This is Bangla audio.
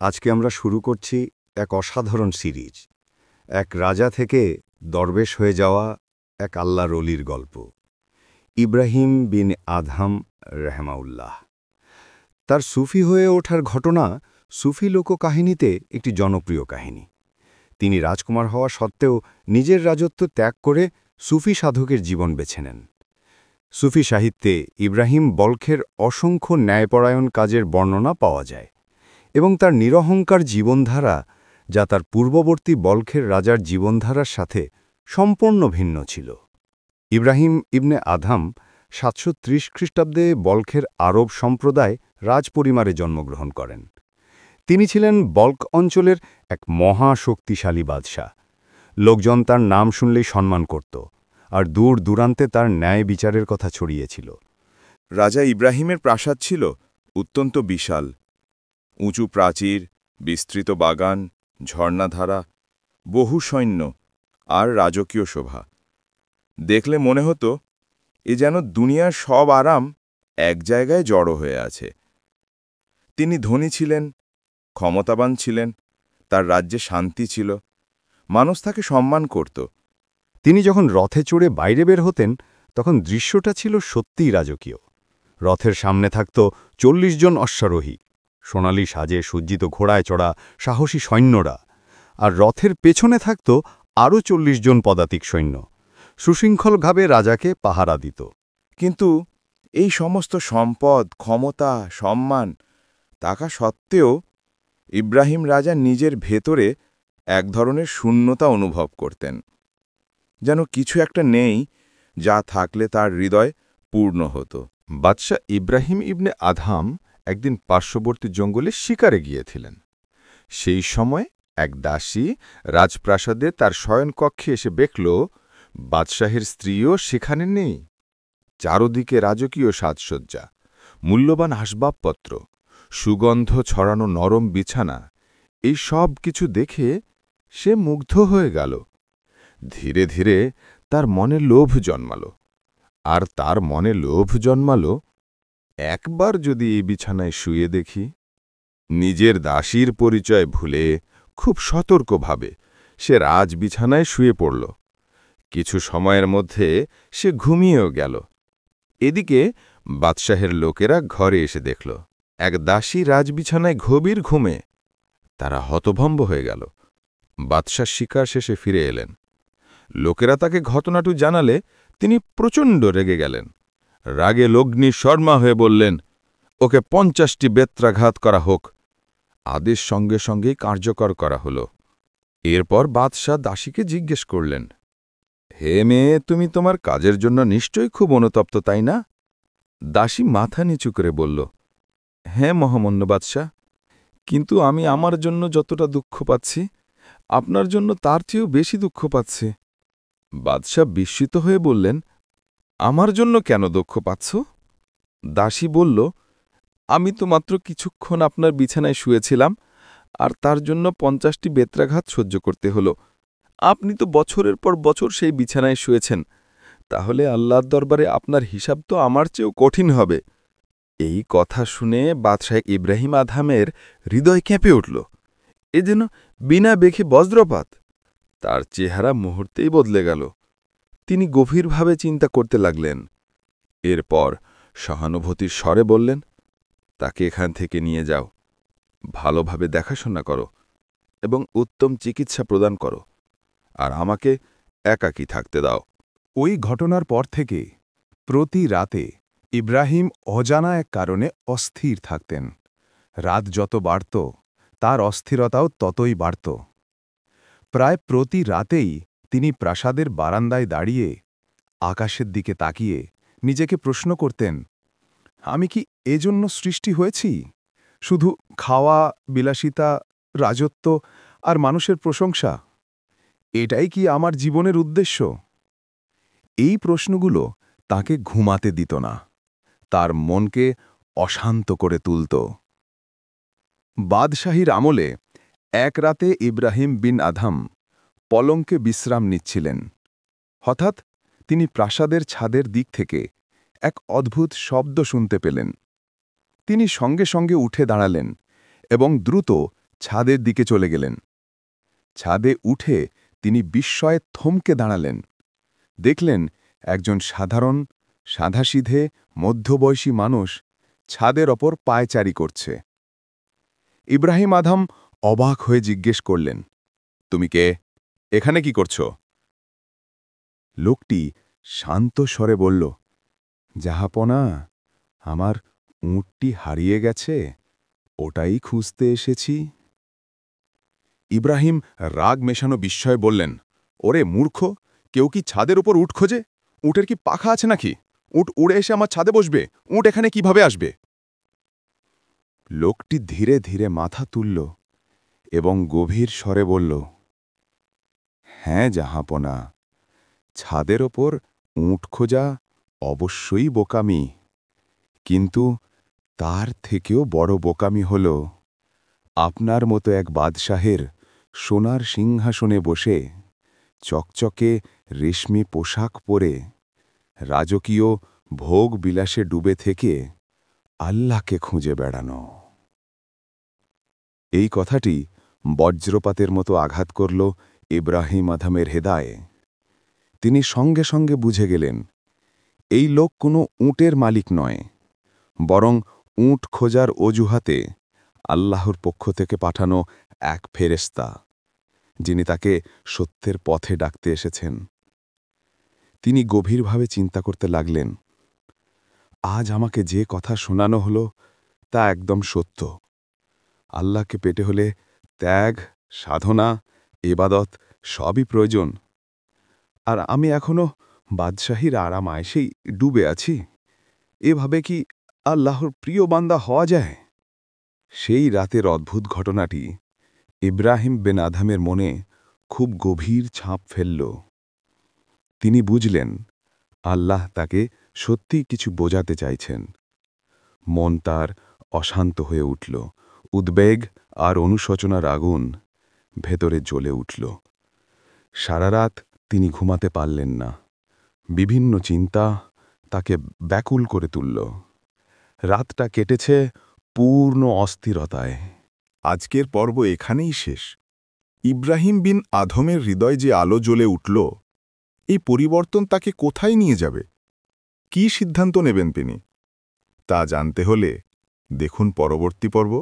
আজকে আমরা শুরু করছি এক অসাধারণ সিরিজ, এক রাজা থেকে দরবেশ হয়ে যাওয়া এক আল্লাহর ওলির গল্প, ইব্রাহিম বিন আদহাম রহমাউল্লাহ। তার সুফি হয়ে ওঠার ঘটনা সুফি লোককাহিনীতে একটি জনপ্রিয় কাহিনী। তিনি রাজকুমার হওয়া সত্ত্বেও নিজের রাজত্ব ত্যাগ করে সুফি সাধকের জীবন বেছে নেন। সুফি সাহিত্যে ইব্রাহিম বলখের অসংখ্য ন্যায়পরায়ণ কাজের বর্ণনা পাওয়া যায় এবং তার নিরহংকার জীবনধারা, যা তার পূর্ববর্তী বলখের রাজার জীবনধারার সাথে সম্পূর্ণ ভিন্ন ছিল। ইব্রাহিম ইবনে আদহাম ৭৩০ খ্রিস্টাব্দে বলখের আরব সম্প্রদায় রাজপরিবারে জন্মগ্রহণ করেন। তিনি ছিলেন বলক অঞ্চলের এক মহা শক্তিশালী বাদশাহ। লোকজন তার নাম শুনলেই সম্মান করত, আর দূর দূরান্তে তার ন্যায় বিচারের কথা ছড়িয়েছিল। রাজা ইব্রাহিমের প্রাসাদ ছিল অত্যন্ত বিশাল। উঁচু প্রাচীর, বিস্তৃত বাগান, ঝর্ণাধারা, বহু সৈন্য আর রাজকীয় শোভা। দেখলে মনে হতো এ যেন দুনিয়ার সব আরাম এক জায়গায় জড়ো হয়ে আছে। তিনি ধনী ছিলেন, ক্ষমতাবান ছিলেন, তার রাজ্যে শান্তি ছিল, মানুষ তাকে সম্মান করত। তিনি যখন রথে চড়ে বাইরে বের হতেন, তখন দৃশ্যটা ছিল সত্যিই রাজকীয়। রথের সামনে থাকত ৪০ জন অশ্বারোহী, সোনালি সাজে সজ্জিত ঘোড়ায় চড়া সাহসী সৈন্যরা, আর রথের পেছনে থাকত আরও ৪০ জন পদাতিক সৈন্য, সুশৃঙ্খলভাবে রাজাকে পাহারা দিত। কিন্তু এই সমস্ত সম্পদ, ক্ষমতা, সম্মান থাকা সত্ত্বেও ইব্রাহিম রাজা নিজের ভেতরে এক ধরনের শূন্যতা অনুভব করতেন। যেন কিছু একটা নেই, যা থাকলে তার হৃদয় পূর্ণ হতো। বাদশাহ ইব্রাহিম ইবনে আদহাম একদিন পার্শ্ববর্তী জঙ্গলে শিকারে গিয়েছিলেন। সেই সময় এক দাসী রাজপ্রাসাদে তার শয়নকক্ষে এসে দেখল বাদশাহের স্ত্রীও সেখানে নেই। চারদিকে রাজকীয় সাজসজ্জা, মূল্যবান আসবাবপত্র, সুগন্ধ ছড়ানো নরম বিছানা, এই সব কিছু দেখে সে মুগ্ধ হয়ে গেল। ধীরে ধীরে তার মনে লোভ জন্মাল, আর তার মনে লোভ জন্মাল, একবার যদি এই বিছানায় শুয়ে দেখি। নিজের দাসীর পরিচয় ভুলে খুব সতর্কভাবে সে রাজবিছানায় শুয়ে পড়ল। কিছু সময়ের মধ্যে সে ঘুমিয়েও গেল। এদিকে বাদশাহের লোকেরা ঘরে এসে দেখল এক দাসী রাজবিছানায় গভীর ঘুমে। তারা হতভম্ব হয়ে গেল। বাদশাহ শিকার শেষে ফিরে এলেন। লোকেরা তাকে ঘটনাটু জানালে তিনি প্রচণ্ড রেগে গেলেন। রাগে লগ্নিশর্মা হয়ে বললেন, ওকে ৫০টি বেত্রাঘাত করা হোক। আদেশ সঙ্গে সঙ্গেই কার্যকর করা হল। এরপর বাদশাহ দাসীকে জিজ্ঞেস করলেন, হে মেয়ে, তুমি তোমার কাজের জন্য নিশ্চয়ই খুব অনুতপ্ত, তাই না? দাসী মাথা নিচু করে বলল, হ্যাঁ মহামান্য বাদশাহ, কিন্তু আমি আমার জন্য যতটা দুঃখ পাচ্ছি, আপনার জন্য তার চেয়েও বেশি দুঃখ পাচ্ছি। বাদশাহ বিস্মিত হয়ে বললেন, আমার জন্য কেন দুঃখ পাচ্ছ? দাসী বলল, আমি তো মাত্র কিছুক্ষণ আপনার বিছানায় শুয়েছিলাম, আর তার জন্য ৫০টি বেত্রাঘাত সহ্য করতে হল। আপনি তো বছরের পর বছর সেই বিছানায় শুয়েছেন, তাহলে আল্লাহর দরবারে আপনার হিসাব তো আমার চেয়েও কঠিন হবে। এই কথা শুনে বাদশাহ ইব্রাহিম আদহামের হৃদয় কেঁপে উঠল। এ যেন বিনা বেখে বজ্রপাত। তার চেহারা মুহূর্তেই বদলে গেল। তিনি গভীরভাবে চিন্তা করতে লাগলেন। এরপর সহানুভূতির স্বরে বললেন, তাকে এখান থেকে নিয়ে যাও, ভালোভাবে দেখাশোনা করো এবং উত্তম চিকিৎসা প্রদান করো, আর আমাকে একাকী থাকতে দাও। ওই ঘটনার পর থেকে প্রতি রাতে ইব্রাহিম অজানা এক কারণে অস্থির থাকতেন। রাত যত বাড়ত, তার অস্থিরতাও ততই বাড়ত। প্রায় প্রতি রাতেই তিনি প্রাসাদের বারান্দায় দাঁড়িয়ে আকাশের দিকে তাকিয়ে নিজেকে প্রশ্ন করতেন, আমি কি এজন্য সৃষ্টি হয়েছি? শুধু খাওয়া, বিলাসিতা, রাজত্ব আর মানুষের প্রশংসা, এটাই কি আমার জীবনের উদ্দেশ্য? এই প্রশ্নগুলো তাকে ঘুমাতে দিত না, তার মনকে অশান্ত করে তুলত। বাদশাহীর আমলে এক রাতে ইব্রাহিম বিন আদহাম পলঙ্কে বিশ্রাম নিচ্ছিলেন। হঠাৎ তিনি প্রাসাদের ছাদের দিক থেকে এক অদ্ভুত শব্দ শুনতে পেলেন। তিনি সঙ্গে সঙ্গে উঠে দাঁড়ালেন এবং দ্রুত ছাদের দিকে চলে গেলেন। ছাদে উঠে তিনি বিস্ময়ে থমকে দাঁড়ালেন। দেখলেন একজন সাধারণ, সাধাসিধে, মধ্যবয়সী মানুষ ছাদের ওপর পায়চারি করছে। ইব্রাহিম আদম অবাক হয়ে জিজ্ঞেস করলেন, তুমি কে? এখানে কি করছো? লোকটি শান্ত স্বরে বলল, জাহাপনা, আমার উঁটটি হারিয়ে গেছে, ওটাই খুঁজতে এসেছি। ইব্রাহিম রাগ মেশানো বিস্ময়ে বললেন, ওরে মূর্খ, কেউ কি ছাদের উপর উট খোঁজে? উটের কি পাখা আছে নাকি? উট উড়ে এসে আমার ছাদে বসবে? উট এখানে কিভাবে আসবে? লোকটি ধীরে ধীরে মাথা তুলল এবং গভীর স্বরে বলল, হ্যাঁ জাহাপনা, ছাদের ওপর উট খোঁজা অবশ্যই বোকামি, কিন্তু তার থেকেও বড় বোকামি হল আপনার মতো এক বাদশাহের সোনার সিংহাসনে বসে চকচকে রেশমি পোশাক পরে রাজকীয় ভোগ বিলাসে ডুবে থেকে আল্লাহকে খুঁজে বেড়ানো। এই কথাটি বজ্রপাতের মতো আঘাত করল ইব্রাহিম আদমের হেদায়ে। তিনি সঙ্গে সঙ্গে বুঝে গেলেন, এই লোক কোনো উটের মালিক নয়, বরং উট খোঁজার অজুহাতে আল্লাহর পক্ষ থেকে পাঠানো এক ফেরেশতা, যিনি তাকে সত্যের পথে ডাকতে এসেছেন। তিনি গভীরভাবে চিন্তা করতে লাগলেন, আজ আমাকে যে কথা শোনানো হলো তা একদম সত্য। আল্লাহকে পেতে হলে ত্যাগ, সাধনা, ইবাদত সবই প্রয়োজন। আর আমি এখনো বাদশাহীর আরাম আয়েশেই ডুবে আছি। এভাবে কি আল্লাহর প্রিয় বান্দা হওয়া যায়? সেই রাতের অদ্ভুত ঘটনাটি ইব্রাহিম বিন আদমের মনে খুব গভীর ছাপ ফেলল। তিনি বুঝলেন, আল্লাহ তাকে সত্যিই কিছু বোঝাতে চাইছেন। মন তার অশান্ত হয়ে উঠল, উদ্বেগ আর অনুশোচনার আগুন ভেতরে জ্বলে উঠল। সারা রাত তিনি ঘুমাতে পারলেন না। বিভিন্ন চিন্তা তাকে ব্যাকুল করে তুলল। রাতটা কেটেছে পূর্ণ অস্থিরতায়। আজকের পর্ব এখানেই শেষ। ইব্রাহিম বিন আদমের হৃদয় যে আলো জ্বলে উঠল, এই পরিবর্তন তাকে কোথায় নিয়ে যাবে? কী সিদ্ধান্ত নেবেন তিনি? তা জানতে হলে দেখুন পরবর্তী পর্ব।